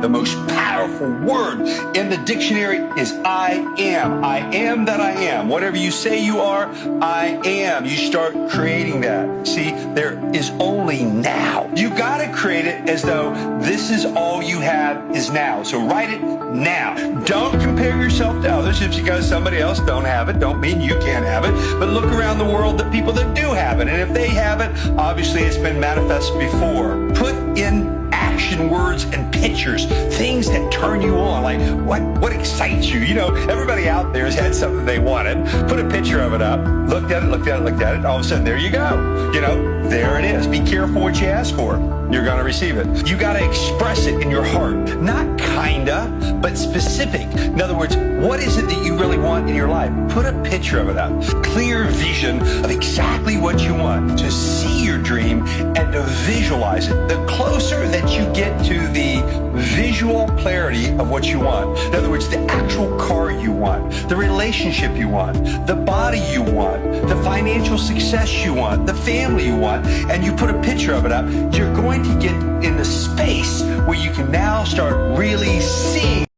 The most powerful word in the dictionary is I am. I am that I am. Whatever you say you are, I am. You start creating that. See, there is only now. You got to create it as though this is all you have is now. So write it now. Don't compare yourself to others. Just because somebody else don't have it, don't mean you can't have it. But look around the world at people that do have it. And if they have it, obviously it's been manifested before. Put in action words and pictures, things that turn you on, like what excites you. You know, everybody out there has had something they wanted, put a picture of it up, looked at it, all of a sudden, there you go. You know, there it is. Be careful what you ask for. You're going to receive it. You got to express it in your heart. Not kinda, but specific. In other words, what is it that you really want in your life? Put a picture of it up. Clear vision of exactly what you want. To see your dream and to visualize it. The closer that you get to the visual clarity of what you want. In other words, the actual car you want, the relationship you want, the body you want, the financial success you want, the family you want, and you put a picture of it up, you're going to get in the space where you can now start really seeing